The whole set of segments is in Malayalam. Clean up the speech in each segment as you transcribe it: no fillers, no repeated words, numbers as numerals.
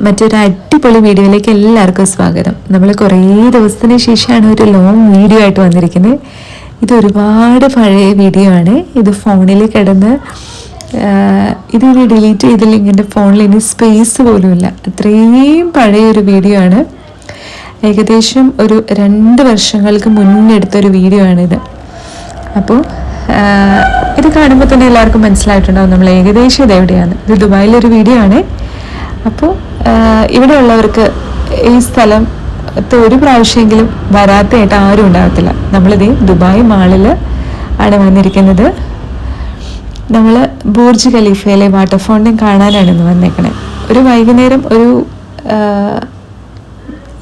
മറ്റൊരു അടിപൊളി വീഡിയോയിലേക്ക് എല്ലാവർക്കും സ്വാഗതം. നമ്മൾ കുറേ ദിവസത്തിന് ശേഷമാണ് ഒരു ലോങ് വീഡിയോ ആയിട്ട് വന്നിരിക്കുന്നത്. ഇത് ഒരുപാട് പഴയ വീഡിയോ ആണ്. ഇത് ഫോണിൽ കിടന്ന് ഇതൊരു ഡിലീറ്റ് ചെയ്തില്ലെങ്കിൽ എൻ്റെ ഫോണിൽ ഇനി സ്പേസ് പോലുമില്ല. അത്രയും പഴയൊരു വീഡിയോ ആണ്. ഏകദേശം ഒരു 2 വർഷങ്ങൾക്ക് മുന്നെടുത്തൊരു വീഡിയോ ആണിത്. അപ്പോൾ ഇത് കാണുമ്പോൾ തന്നെ എല്ലാവർക്കും മനസ്സിലായിട്ടുണ്ടാവും നമ്മൾ ഏകദേശം ഇത് എവിടെയാണ്. ഇത് ദുബായിലൊരു വീഡിയോ ആണ്. അപ്പോൾ ഇവിടെ ഉള്ളവർക്ക് ഈ സ്ഥലത്ത് ഒരു പ്രാവശ്യമെങ്കിലും വരാത്തതായിട്ട് ആരും ഉണ്ടാകത്തില്ല. നമ്മളിത് ദുബായ് മാളിൽ ആണ് വന്നിരിക്കുന്നത്. നമ്മൾ ബുർജ് ഖലീഫയിലെ വാട്ടർ ഫൗണ്ടൻ കാണാനാണ് ഇന്ന് വന്നേക്കണേ. ഒരു വൈകുന്നേരം ഒരു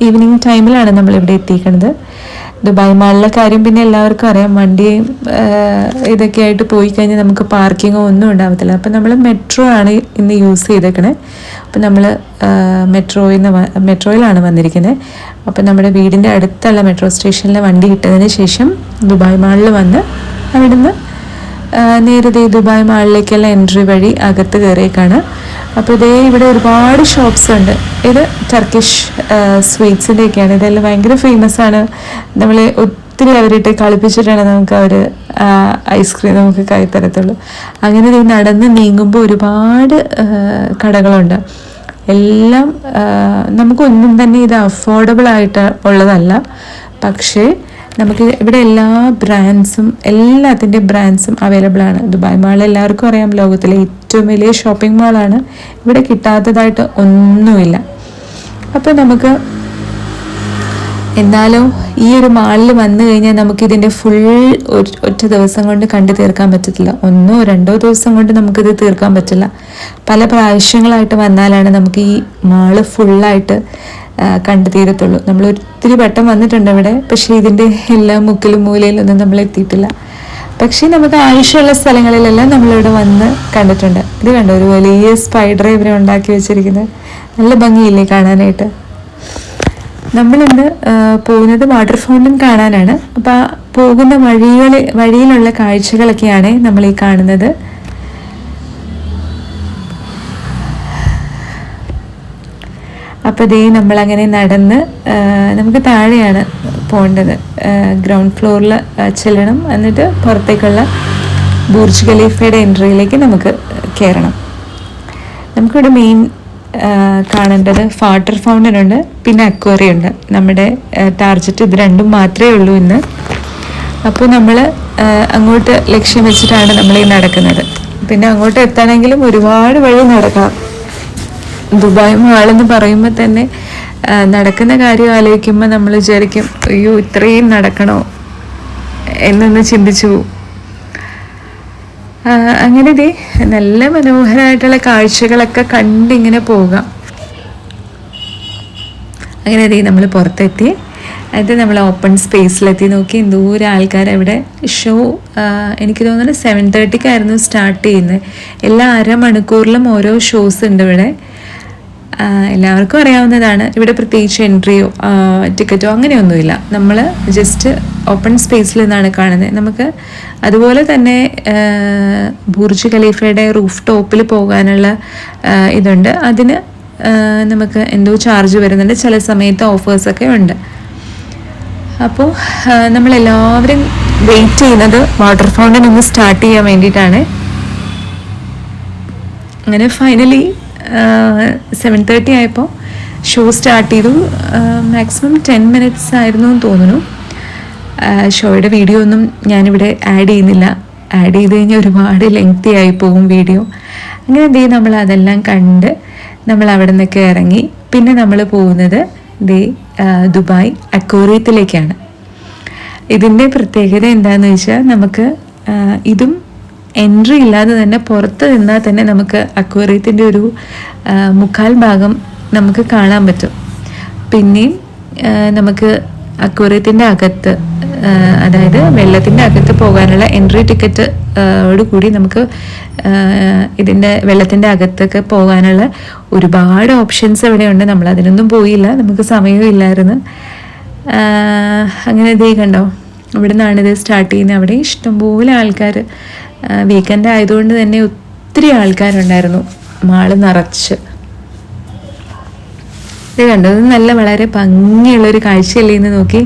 ഈവനിങ് ടൈമിലാണ് നമ്മളിവിടെ എത്തിയിരിക്കുന്നത്. ദുബായ് മാളിലെ കാര്യം പിന്നെ എല്ലാവർക്കും അറിയാം. വണ്ടിയും ഇതൊക്കെ ആയിട്ട് പോയി കഴിഞ്ഞാൽ നമുക്ക് പാർക്കിങ്ങോ ഒന്നും ഉണ്ടാകത്തില്ല. അപ്പം നമ്മൾ മെട്രോ ആണ് ഇന്ന് യൂസ് ചെയ്തേക്കണേ. അപ്പം നമ്മൾ മെട്രോയിലാണ് വന്നിരിക്കുന്നത്. അപ്പം നമ്മുടെ വീടിൻ്റെ അടുത്തുള്ള മെട്രോ സ്റ്റേഷനിൽ വണ്ടി ഇട്ടതിന് ശേഷം ദുബായ് മാളിൽ വന്ന് അവിടുന്ന് നേരത്തെ ദുബായ് മാളിലേക്കുള്ള എൻട്രി വഴി അകത്ത് കയറിയേക്കാണ്. അപ്പോൾ ഇതേ ഇവിടെ ഒരുപാട് ഷോപ്സ് ഉണ്ട്. ഇത് ടർക്കിഷ് സ്വീറ്റ്സിൻ്റെയൊക്കെയാണ്. ഇതെല്ലാം ഭയങ്കര ഫേമസ് ആണ്. നമ്മൾ ഒത്തിരി അവരിട്ട് കളിപ്പിച്ചിട്ടാണ് നമുക്ക് അവർ ഐസ്ക്രീം നമുക്ക് കൈ തരത്തുള്ളൂ. അങ്ങനെ ഇത് നടന്ന് നീങ്ങുമ്പോൾ ഒരുപാട് കടകളുണ്ട്. എല്ലാം നമുക്കൊന്നും തന്നെ ഇത് അഫോർഡബിൾ ആയിട്ട് ഉള്ളതല്ല. പക്ഷേ നമുക്ക് ഇവിടെ എല്ലാ ബ്രാൻഡ്സും എല്ലാത്തിൻ്റെ ബ്രാൻഡ്സും അവൈലബിൾ ആണ്. ദുബായ് മാൾ എല്ലാവർക്കും അറിയാം, ലോകത്തിലെ ഏറ്റവും വലിയ ഷോപ്പിംഗ് മാളാണ്. ഇവിടെ കിട്ടാത്തതായിട്ട് ഒന്നുമില്ല. അപ്പോൾ നമുക്ക് എന്നാലും ഈ ഒരു മാളിൽ വന്നു കഴിഞ്ഞാൽ നമുക്കിതിൻ്റെ ഫുൾ ഒറ്റ ദിവസം കൊണ്ട് കണ്ടു തീർക്കാൻ പറ്റത്തില്ല. 1-2 ദിവസം കൊണ്ട് നമുക്കിത് തീർക്കാൻ പറ്റില്ല. പല പ്രാവശ്യങ്ങളായിട്ട് വന്നാലാണ് നമുക്ക് ഈ മാള് ഫുള്ളായിട്ട് കണ്ടു തീരത്തുള്ളൂ. നമ്മൾ ഒത്തിരി വട്ടം വന്നിട്ടുണ്ട് ഇവിടെ. പക്ഷേ ഇതിൻ്റെ എല്ലാ മുക്കിലും മൂലയിലൊന്നും നമ്മൾ എത്തിയിട്ടില്ല. പക്ഷേ നമുക്ക് ആവശ്യമുള്ള സ്ഥലങ്ങളിലെല്ലാം നമ്മളിവിടെ വന്ന് കണ്ടിട്ടുണ്ട്. ഇത് കണ്ടോ, ഒരു വലിയ സ്പൈഡർ ഇവരെ ഉണ്ടാക്കി വെച്ചിരിക്കുന്നത്. നല്ല ഭംഗിയില്ലേ കാണാനായിട്ട്. നമ്മളിന്ന് പോകുന്നത് വാട്ടർ ഫൗണ്ടൻ കാണാനാണ്. അപ്പോൾ പോകുന്ന വഴിയിലുള്ള കാഴ്ചകളൊക്കെയാണ് നമ്മൾ ഈ കാണുന്നത്. അപ്പോൾ ഇതേ നമ്മളങ്ങനെ നടന്ന് നമുക്ക് താഴെയാണ് പോകേണ്ടത്. ഗ്രൗണ്ട് ഫ്ലോറിൽ ചെല്ലണം. എന്നിട്ട് പുറത്തേക്കുള്ള ബുർജ് ഖലീഫയുടെ എൻട്രിയിലേക്ക് നമുക്ക് കയറണം. നമുക്കിവിടെ മെയിൻ കാണേണ്ടത് വാട്ടർ ഫൗണ്ടൻ ഉണ്ട്, പിന്നെ അക്വേറിയം ഉണ്ട്. നമ്മുടെ ടാർജറ്റ് ഇത് രണ്ടും മാത്രമേ ഉള്ളൂ ഇന്ന്. അപ്പോൾ നമ്മൾ അങ്ങോട്ട് ലക്ഷ്യം വെച്ചിട്ടാണ് നമ്മൾ ഈ നടക്കുന്നത്. പിന്നെ അങ്ങോട്ട് എത്താനെങ്കിലും ഒരുപാട് വഴി നടക്കാം. ദുബായ് മാളെന്ന് പറയുമ്പോൾ തന്നെ നടക്കുന്ന കാര്യം ആലോചിക്കുമ്പോൾ നമ്മൾ വിചാരിക്കും, അയ്യോ ഇത്രയും നടക്കണോ എന്നൊന്ന് ചിന്തിച്ചു പോവും. അങ്ങനെ ഇതേ നല്ല മനോഹരമായിട്ടുള്ള കാഴ്ചകളൊക്കെ കണ്ടിങ്ങനെ പോകാം. അങ്ങനെ ഇതേ നമ്മൾ പുറത്തെത്തി. അത് നമ്മൾ ഓപ്പൺ സ്പേസിലെത്തി. നോക്കി എന്തോരം ആൾക്കാർ അവിടെ. ഷോ എനിക്ക് തോന്നുന്നത് 7:30 സ്റ്റാർട്ട് ചെയ്യുന്നത്. എല്ലാ അരമണിക്കൂറിലും ഓരോ ഷോസ് ഉണ്ട് ഇവിടെ. എല്ലാവർക്കും അറിയാവുന്നതാണ്. ഇവിടെ പ്രത്യേകിച്ച് എൻട്രിയോ ടിക്കറ്റോ അങ്ങനെയൊന്നുമില്ല. നമ്മൾ ജസ്റ്റ് ഓപ്പൺ സ്പേസിൽ നിന്നാണ് കാണുന്നത്. നമുക്ക് അതുപോലെ തന്നെ ബുർജ് ഖലീഫയുടെ റൂഫ് ടോപ്പിൽ പോകാനുള്ള ഇതുണ്ട്. അതിന് നമുക്ക് എന്തോ ചാർജ് വരുന്നുണ്ട്. ചില സമയത്ത് ഓഫേഴ്സൊക്കെ ഉണ്ട്. അപ്പോൾ നമ്മളെല്ലാവരും വെയിറ്റ് ചെയ്യുന്നത് വാട്ടർ ഫൗണ്ടൻ ഒന്ന് സ്റ്റാർട്ട് ചെയ്യാൻ വേണ്ടിയിട്ടാണ്. അങ്ങനെ ഫൈനലി 7:30 ആയപ്പോൾ ഷോ സ്റ്റാർട്ട് ചെയ്തു. മാക്സിമം 10 minutes ആയിരുന്നു എന്ന് തോന്നുന്നു. ഷോയുടെ വീഡിയോ ഒന്നും ഞാനിവിടെ ആഡ് ചെയ്യുന്നില്ല. ആഡ് ചെയ്ത് കഴിഞ്ഞാൽ ഒരുപാട് ലെങ്തി ആയി പോകും വീഡിയോ. അങ്ങനെ നമ്മൾ അതെല്ലാം കണ്ട് നമ്മൾ അവിടെ നിന്നൊക്കെ ഇറങ്ങി. പിന്നെ നമ്മൾ പോകുന്നത് ദുബായ് അക്വേറിയത്തിലേക്കാണ്. ഇതിൻ്റെ പ്രത്യേകത എന്താണെന്ന് വെച്ചാൽ നമുക്ക് ഇതും എൻട്രി ഇല്ലാതെ തന്നെ പുറത്ത് നിന്നാൽ തന്നെ നമുക്ക് അക്വേറിയത്തിൻ്റെ ഒരു 1/4 ഭാഗം നമുക്ക് കാണാൻ പറ്റും. പിന്നെയും നമുക്ക് അക്വേറിയത്തിൻ്റെ അകത്ത്, അതായത് വെള്ളത്തിൻ്റെ അകത്ത് പോകാനുള്ള എൻട്രി ടിക്കറ്റ് ഓടുകൂടി നമുക്ക് ഇതിൻ്റെ വെള്ളത്തിൻ്റെ അകത്തൊക്കെ പോകാനുള്ള ഒരുപാട് ഓപ്ഷൻസ് ഇവിടെ ഉണ്ട്. നമ്മൾ അതിനൊന്നും പോയില്ല, നമുക്ക് സമയവും ഇല്ലായിരുന്നു. അങ്ങനെ ഇതേ കണ്ടോ, ഇവിടെ നിന്നാണ് ഇത് സ്റ്റാർട്ട് ചെയ്യുന്നത്. അവിടെ ഇഷ്ടംപോലെ ആൾക്കാർ, വീക്കെൻഡ് ആയതുകൊണ്ട് തന്നെ ഒത്തിരി ആൾക്കാരുണ്ടായിരുന്നു മാള് നിറച്ച്. ഇത് കണ്ടോ, ഇത് നല്ല വളരെ ഭംഗിയുള്ളൊരു കാഴ്ചയല്ലേ എന്ന് നോക്കി.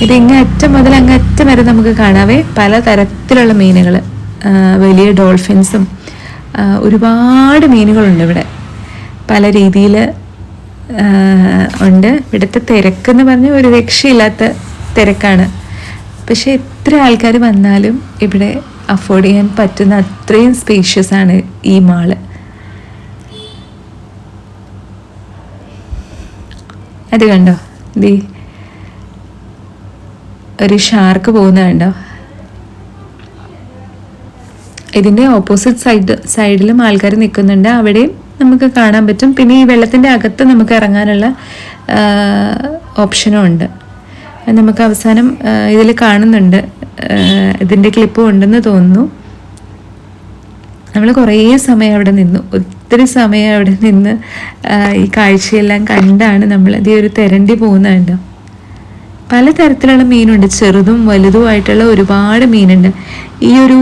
ഇത് ഇങ്ങറ്റം മുതൽ അങ്ങറ്റം വരെ നമുക്ക് കാണാവേ പല തരത്തിലുള്ള മീനുകൾ, വലിയ ഡോൾഫിൻസും ഒരുപാട് മീനുകളുണ്ട് ഇവിടെ, പല രീതിയിൽ ഉണ്ട്. ഇവിടുത്തെ തിരക്കെന്ന് പറഞ്ഞാൽ ഒരു രക്ഷയില്ലാത്ത തിരക്കാണ്. പക്ഷെ എത്ര ആൾക്കാർ വന്നാലും ഇവിടെ അഫോർഡ് ചെയ്യാൻ പറ്റുന്ന അത്രയും സ്പേഷ്യസ് ആണ് ഈ മാള്. അത് കണ്ടോ, ദേ ഒരു ഷാർക്ക് പോകുന്നത് കണ്ടോ. ഇതിൻ്റെ ഓപ്പോസിറ്റ് സൈഡിലും ആൾക്കാർ നിൽക്കുന്നുണ്ട്, അവിടെയും നമുക്ക് കാണാൻ പറ്റും. പിന്നെ ഈ വെള്ളത്തിൻ്റെ അകത്ത് നമുക്ക് ഇറങ്ങാനുള്ള ഓപ്ഷനും ഉണ്ട്. നമുക്ക് അവസാനം ഇതിൽ കാണുന്നുണ്ട്, ഇതിൻ്റെ ക്ലിപ്പും ഉണ്ടെന്ന് തോന്നുന്നു. നമ്മൾ കുറേ സമയം അവിടെ നിന്നു, ഒത്തിരി സമയം അവിടെ നിന്ന് ഈ കാഴ്ചയെല്ലാം കണ്ടാണ് നമ്മൾ ഈ ഒരു തെരണ്ടി പോകുന്നുണ്ട്. പലതരത്തിലുള്ള മീനുണ്ട്, ചെറുതും വലുതുമായിട്ടുള്ള ഒരുപാട് മീനുണ്ട്. ഈ ഒരു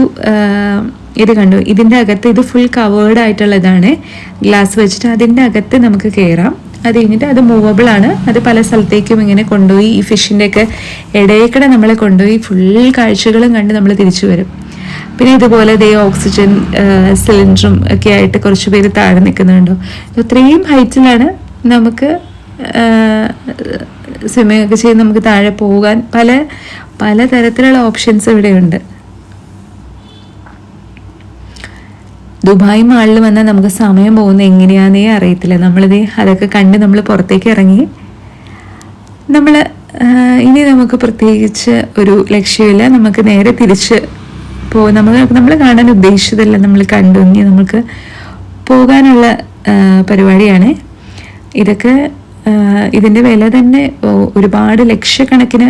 ഇത് കണ്ടു, ഇതിൻ്റെ അകത്ത് ഇത് ഫുൾ കവേർഡ് ആയിട്ടുള്ളതാണ്, ഗ്ലാസ് വെച്ചിട്ട് അതിൻ്റെ അകത്ത് നമുക്ക് കയറാം. അത് കഴിഞ്ഞിട്ട് അത് മൂവബിൾ ആണ്, അത് പല സ്ഥലത്തേക്കും ഇങ്ങനെ കൊണ്ടുപോയി ഈ ഫിഷിൻ്റെയൊക്കെ ഇടയിൽക്കൂടെ നമ്മളെ കൊണ്ടുപോയി ഫുൾ കാഴ്ചകളും കണ്ട് നമ്മൾ തിരിച്ചു വരും. പിന്നെ ഇതുപോലെ ദേ ഓക്സിജൻ സിലിണ്ടറും ഒക്കെ ആയിട്ട് കുറച്ച് പേര് താഴെ നിൽക്കുന്നുണ്ടോ. ഇത്രയും ഹൈറ്റിലാണ് നമുക്ക് സ്വിമ്മിങ് ഒക്കെ ചെയ്ത് നമുക്ക് താഴെ പോകാൻ പല തരത്തിലുള്ള ഓപ്ഷൻസ് ഇവിടെയുണ്ട്. ദുബായ് മാളിൽ വന്നാൽ നമുക്ക് സമയം പോകുന്നത് എങ്ങനെയാണെന്നേ അറിയത്തില്ല. നമ്മളിത് അതൊക്കെ കണ്ട് നമ്മൾ പുറത്തേക്ക് ഇറങ്ങി. ഇനി നമുക്ക് പ്രത്യേകിച്ച് ഒരു ലക്ഷ്യമില്ല, നമുക്ക് നേരെ തിരിച്ച് പോകും. നമ്മൾ കാണാൻ ഉദ്ദേശിച്ചതല്ല നമ്മൾ കണ്ടു, ഇനി നമുക്ക് പോകാനുള്ള പരിപാടിയാണ്. ഇതിൻ്റെ വില തന്നെ ഒരുപാട് ലക്ഷക്കണക്കിന്